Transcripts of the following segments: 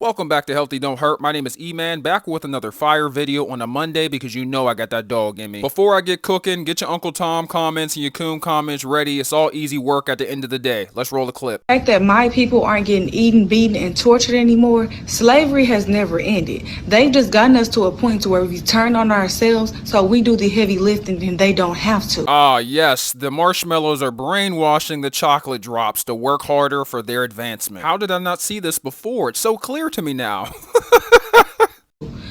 Welcome back to Healthy Don't Hurt. My name is E-Man, back with another fire video on a Monday because you know I got that dog in me. Before I get cooking, get your Uncle Tom comments and your Coon comments ready. It's all easy work at the end of the day. Let's roll the clip. The fact that my people aren't getting eaten, beaten, and tortured anymore, slavery has never ended. They've just gotten us to a point to where we turn on ourselves so we do the heavy lifting and they don't have to. Ah, yes, the marshmallows are brainwashing the chocolate drops to work harder for their advancement. How did I not see this before? It's so clear to me now.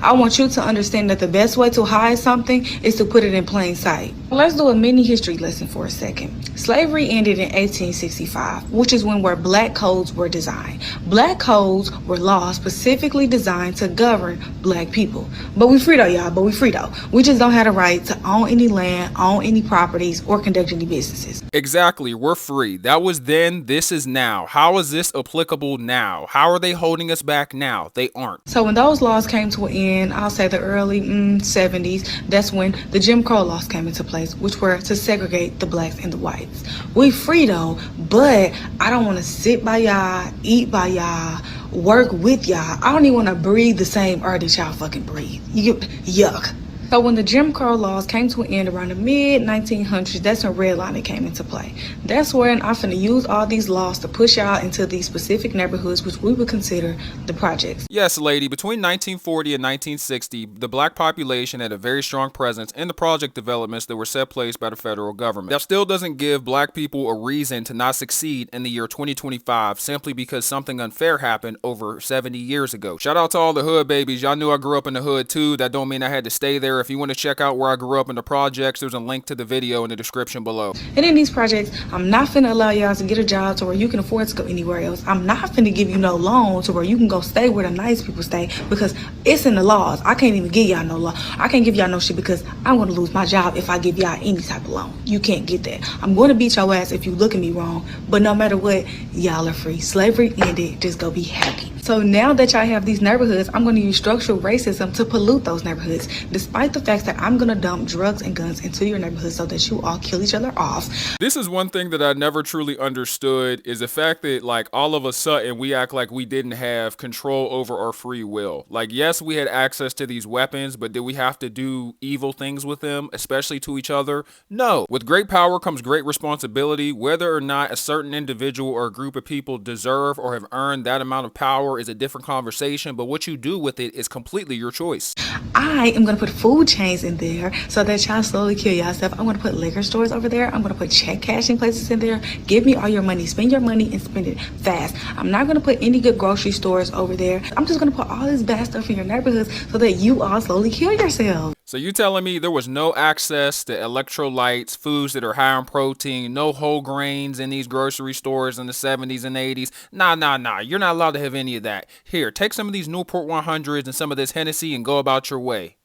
I want you to understand that the best way to hide something is to put it in plain sight. Let's do a mini history lesson for a second. Slavery ended in 1865, which is when black codes were designed. Black codes were laws specifically designed to govern black people. But we free though, y'all, but we free though. We just don't have the right to own any land, own any properties, or conduct any businesses. Exactly, we're free. That was then, this is now. How is this applicable now? How are they holding us back now? They aren't. So when those laws came to an end, I'll say the early 70s, that's when the Jim Crow laws came into place, which were to segregate the blacks and the whites. We free though, but I don't want to sit by y'all, eat by y'all, work with y'all. I don't even want to breathe the same air that y'all fucking breathe. You get yuck. So when the Jim Crow laws came to an end around the mid-1900s, that's when redlining came into play. That's when I'm finna use all these laws to push y'all into these specific neighborhoods, which we would consider the projects. Yes, lady, between 1940 and 1960, the black population had a very strong presence in the project developments that were set place by the federal government. That still doesn't give black people a reason to not succeed in the year 2025 simply because something unfair happened over 70 years ago. Shout out to all the hood babies. Y'all knew I grew up in the hood too. That don't mean I had to stay there. If you want to check out where I grew up in the projects, there's a link to the video in the description below. And in these projects, I'm not finna allow y'all to get a job to where you can afford to go anywhere else. I'm not finna give you no loan to where you can go stay where the nice people stay because it's in the laws. I can't even give y'all no law. I can't give y'all no shit because I'm gonna lose my job if I give y'all any type of loan. You can't get that. I'm gonna beat your ass if you look at me wrong, but no matter what, y'all are free. Slavery ended, just go be happy. So now that y'all have these neighborhoods, I'm gonna use structural racism to pollute those neighborhoods, despite the fact that I'm gonna dump drugs and guns into your neighborhood so that you all kill each other off. This is one thing that I never truly understood is the fact that like all of a sudden we act like we didn't have control over our free will. Like, yes, we had access to these weapons, but did we have to do evil things with them, especially to each other? No. With great power comes great responsibility. Whether or not a certain individual or a group of people deserve or have earned that amount of power is a different conversation, but what you do with it is completely your choice. I am gonna put food chains in there so that y'all slowly kill yourself. I'm gonna put liquor stores over there. I'm gonna put check cashing places in there. Give me all your money. Spend your money and spend it fast. I'm not gonna put any good grocery stores over there. I'm just gonna put all this bad stuff in your neighborhoods so that you all slowly kill yourselves. So you telling me there was no access to electrolytes, foods that are high in protein, no whole grains in these grocery stores in the 70s and 80s? Nah. You're not allowed to have any of that. Here, take some of these Newport 100s and some of this Hennessy and go about your way.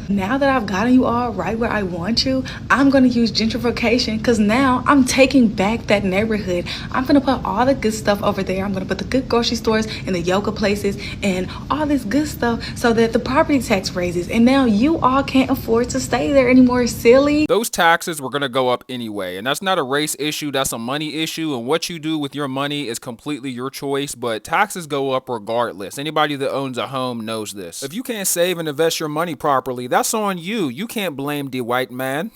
Now that I've gotten you all right where I want you, I'm going to use gentrification because now I'm taking back that neighborhood. I'm going to put all the good stuff over there. I'm going to put the good grocery stores and the yoga places and all this good stuff so that the property tax raises. And now you all can't afford to stay there anymore, silly. Those taxes were going to go up anyway. And that's not a race issue. That's a money issue. And what you do with your money is completely your choice. But taxes go up regardless. Anybody that owns a home knows this. If you can't save and invest your money properly, that's on you. You can't blame the white man.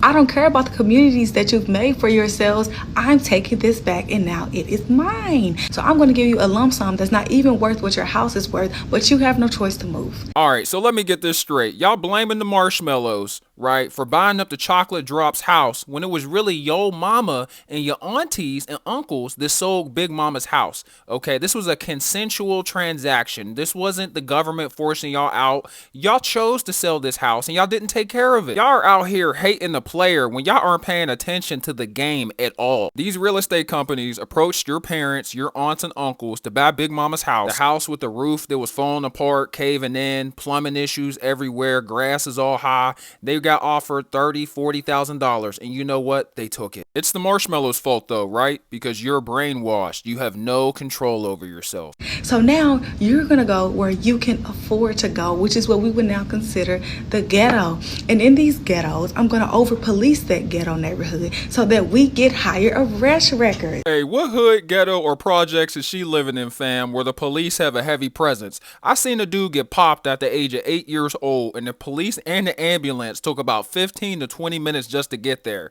I don't care about the communities that you've made for yourselves. I'm taking this back and now it is mine. So I'm going to give you a lump sum that's not even worth what your house is worth, but you have no choice to move. All right, so let me get this straight. Y'all blaming the marshmallows, right, for buying up the chocolate drops house when it was really your mama and your aunties and uncles that sold Big Mama's house. Okay, this was a consensual transaction. This wasn't the government forcing y'all out. Y'all chose to sell this house and y'all didn't take care of it. Y'all are out here hating the player when y'all aren't paying attention to the game at all. These real estate companies approached your parents, your aunts and uncles to buy Big Mama's house. The house with the roof that was falling apart, caving in, plumbing issues everywhere, grass is all high. They got offered $30,000, $40,000, and you know what? They took it. It's the marshmallows' fault though, right? Because you're brainwashed. You have no control over yourself. So now you're going to go where you can afford to go, which is what we would now consider the ghetto. And in these ghettos, I'm going to over police that ghetto neighborhood so that we get higher arrest records. Hey, what hood, ghetto, or projects is she living in, fam, where the police have a heavy presence? I seen a dude get popped at the age of 8 years old, and the police and the ambulance took about 15 to 20 minutes just to get there.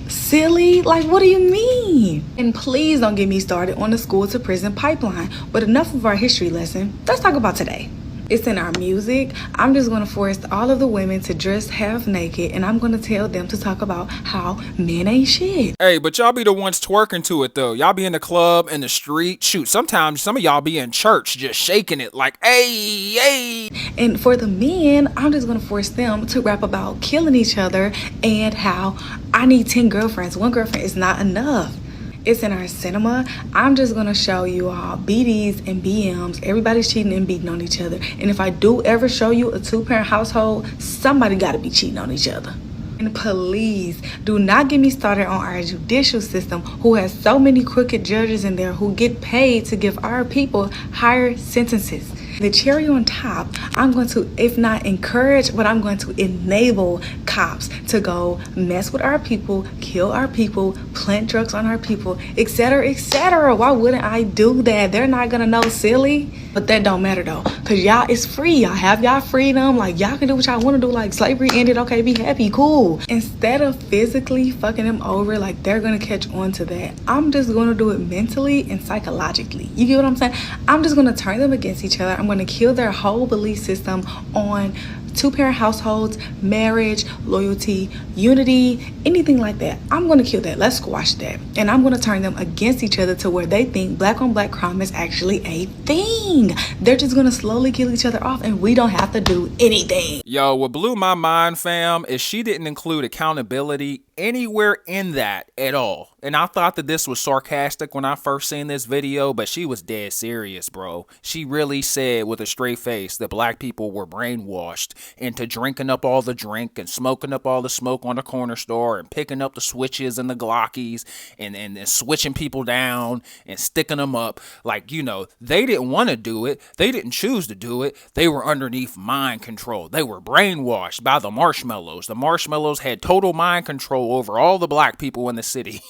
Silly? Like, what do you mean? And please don't get me started on the school to prison pipeline. But enough of our history lesson. Let's talk about today. It's in our music. I'm just going to force all of the women to dress half naked, and I'm going to tell them to talk about how men ain't shit. Hey, but y'all be the ones twerking to it though. Y'all be in the club, in the street. Shoot, sometimes some of y'all be in church just shaking it like, hey, hey. And for the men, I'm just going to force them to rap about killing each other and how I need 10 girlfriends. One girlfriend is not enough. It's in our cinema. I'm just gonna show you all BDs and BMs. Everybody's cheating and beating on each other. And if I do ever show you a 2-parent household, somebody gotta be cheating on each other. And please do not get me started on our judicial system, who has so many crooked judges in there who get paid to give our people higher sentences. The cherry on top, I'm going to, if not encourage, but I'm going to enable cops to go mess with our people, kill our people, plant drugs on our people, etc., etc. Why wouldn't I do that? They're not gonna know, silly. But that don't matter though, cause y'all, it's free. Y'all have y'all freedom. Like, y'all can do what y'all want to do. Like, slavery ended, okay, be happy, cool. Instead of physically fucking them over, like they're gonna catch on to that, I'm just gonna do it mentally and psychologically. You get what I'm saying? I'm just gonna turn them against each other. I'm gonna kill their whole belief system on 2-parent households, marriage, loyalty, unity, anything like that. I'm gonna kill that. Let's squash that. And I'm gonna turn them against each other to where they think black on black crime is actually a thing. They're just gonna slowly kill each other off, and we don't have to do anything. Yo, what blew my mind, fam, is she didn't include accountability anywhere in that at all. And I thought that this was sarcastic when I first seen this video, but she was dead serious, bro. She really said with a straight face that black people were brainwashed into drinking up all the drink and smoking up all the smoke on the corner store and picking up the switches and the Glockies and switching people down and sticking them up. Like, you know, they didn't want to do it. They didn't choose to do it. They were underneath mind control. They were brainwashed by the marshmallows. The marshmallows had total mind control over all the black people in the city.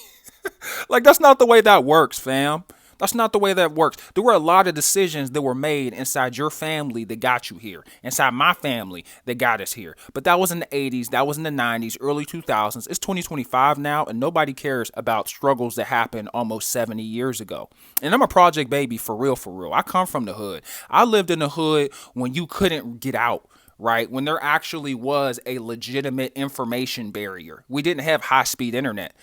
Like, that's not the way that works, fam. That's not the way that works. There were a lot of decisions that were made inside your family that got you here, inside my family that got us here. But that was in the 80s, that was in the 90s, early 2000s. It's 2025 now, and nobody cares about struggles that happened almost 70 years ago. And I'm a project baby for real, for real. I come from the hood. I lived in the hood when you couldn't get out. Right? When there actually was a legitimate information barrier. We didn't have high-speed internet.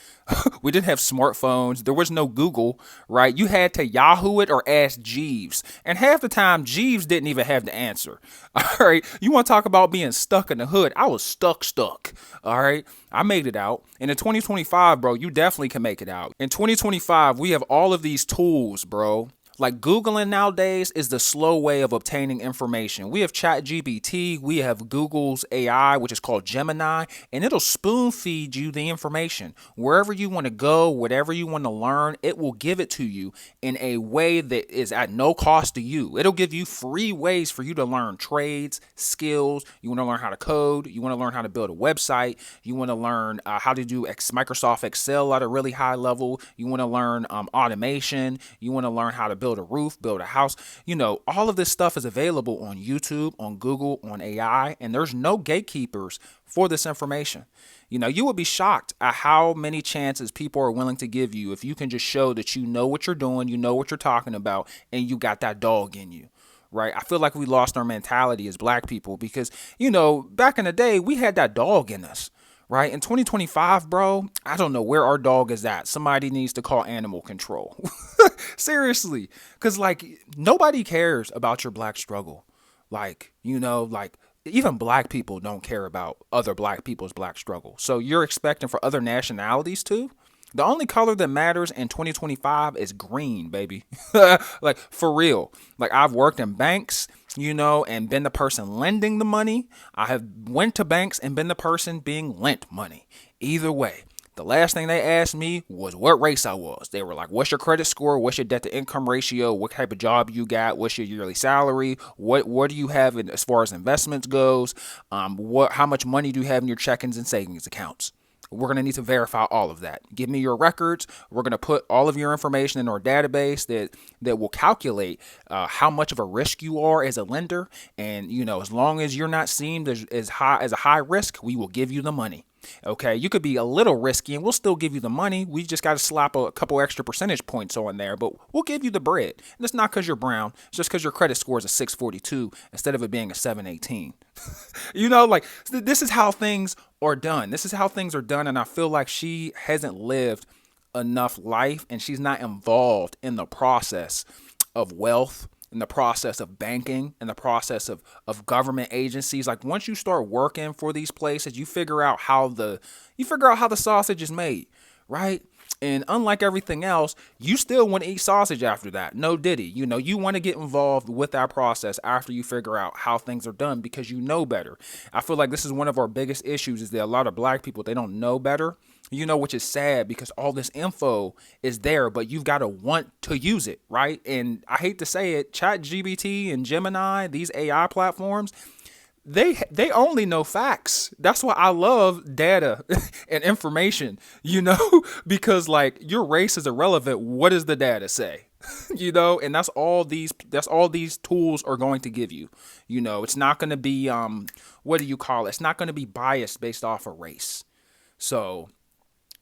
We didn't have smartphones. There was no Google, right? You had to Yahoo it or ask Jeeves. And half the time, Jeeves didn't even have the answer. All right? You want to talk about being stuck in the hood? I was stuck. All right? I made it out. And in 2025, bro, you definitely can make it out. In 2025, we have all of these tools, bro. Like, Googling nowadays is the slow way of obtaining information. We have ChatGPT, we have Google's AI, which is called Gemini, and it'll spoon feed you the information. Wherever you want to go, whatever you want to learn, it will give it to you in a way that is at no cost to you. It'll give you free ways for you to learn trades, skills. You want to learn how to code. You want to learn how to build a website. You want to learn how to do Microsoft Excel at a really high level. You want to learn automation. You want to learn how to build a roof, build a house. You know, all of this stuff is available on YouTube, on Google, on AI, and there's no gatekeepers for this information. You know, you would be shocked at how many chances people are willing to give you if you can just show that you know what you're doing, you know what you're talking about, and you got that dog in you. Right? I feel like we lost our mentality as black people because, you know, back in the day, we had that dog in us. Right? In 2025, bro, I don't know where our dog is at. Somebody needs to call animal control. Seriously. Because, like, nobody cares about your black struggle. Like, you know, like, even black people don't care about other black people's black struggle. So you're expecting for other nationalities to? The only color that matters in 2025 is green, baby. Like, for real. Like, I've worked in banks. and been the person lending the money. I have went to banks and been the person being lent money. Either way, the last thing they asked me was what race I was. They were like, what's your credit score? What's your debt to income ratio? What type of job you got? What's your yearly salary? What do you have as far as investments goes? How much money do you have in your checkings and savings accounts? We're going to need to verify all of that. Give me your records. We're going to put all of your information in our database that will calculate how much of a risk you are as a lender. And, as long as you're not seen as high as a high risk, we will give you the money. Okay, you could be a little risky and we'll still give you the money. We just got to slap a couple extra percentage points on there, but we'll give you the bread. And it's not because you're brown, it's just because your credit score is a 642 instead of it being a 718. This is how things are done. This is how things are done. And I feel like she hasn't lived enough life and she's not involved in the process of wealth, in the process of banking, in the process of government agencies. Like once you start working for these places, you figure out how the sausage is made, right? And unlike everything else, you still want to eat sausage after that. No diddy. You want to get involved with that process after you figure out how things are done because you know better. I feel like this is one of our biggest issues is that a lot of black people, they don't know better. Which is sad because all this info is there, but you've got to want to use it, right? And I hate to say it, ChatGPT and Gemini, these AI platforms, they only know facts. That's why I love data and information, because like your race is irrelevant. What does the data say? And that's all these tools are going to give you. It's not going to be what do you call it? It's not going to be biased based off of race. So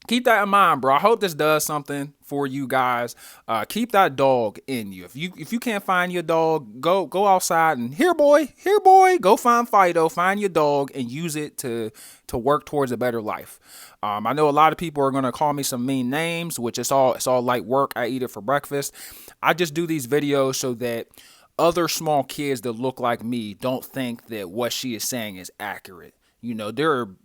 keep that in mind, bro. I hope this does something for you guys. Keep that dog in you. If you can't find your dog, go outside and here boy, go find Fido, find your dog and use it to work towards a better life. I know a lot of people are gonna call me some mean names, which it's all light work. I eat it for breakfast. I just do these videos so that other small kids that look like me don't think that what she is saying is accurate. There are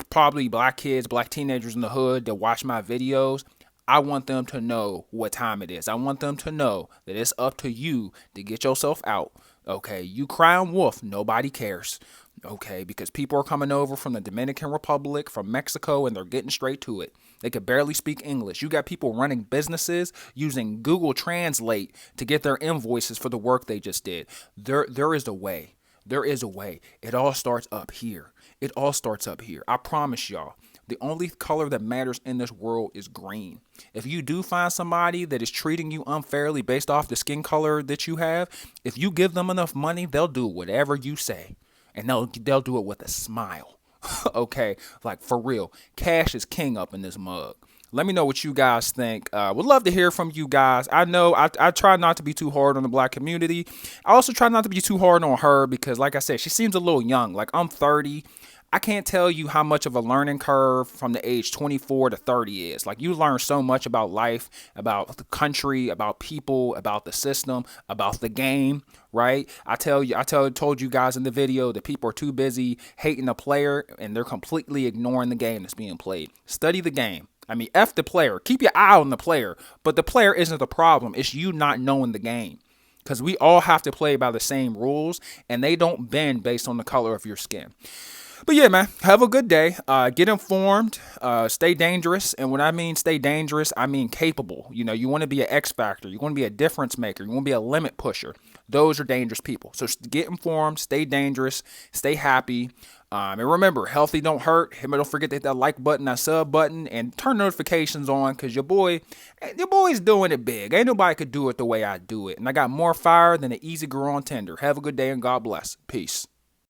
probably black kids, black teenagers in the hood that watch my videos. I want them to know what time it is. I want them to know that it's up to you to get yourself out. Okay, you crying wolf, nobody cares. Okay, because people are coming over from the Dominican Republic, from Mexico, and they're getting straight to it. They could barely speak English. You got people running businesses using Google Translate to get their invoices for the work they just did. There is a way. There is a way. It all starts up here. It all starts up here. I promise y'all. The only color that matters in this world is green. If you do find somebody that is treating you unfairly based off the skin color that you have, if you give them enough money, they'll do whatever you say. And they'll do it with a smile. Okay? Like for real. Cash is king up in this mug. Let me know what you guys think. Would love to hear from you guys. I know I try not to be too hard on the black community. I also try not to be too hard on her because, like I said, she seems a little young. Like I'm 30. I can't tell you how much of a learning curve from the age 24 to 30 is. Like you learn so much about life, about the country, about people, about the system, about the game, right? Told you guys in the video that people are too busy hating the player and they're completely ignoring the game that's being played. Study the game. I mean, F the player. Keep your eye on the player, but the player isn't the problem. It's you not knowing the game. Because we all have to play by the same rules and they don't bend based on the color of your skin. But yeah, man, have a good day. Get informed, stay dangerous. And when I mean stay dangerous, I mean capable. You want to be an X factor. You want to be a difference maker. You want to be a limit pusher. Those are dangerous people. So get informed, stay dangerous, stay happy. And remember, healthy don't hurt. Don't forget to hit that like button, that sub button, and turn notifications on because your boy's doing it big. Ain't nobody could do it the way I do it. And I got more fire than an easy girl on Tinder. Have a good day and God bless. Peace.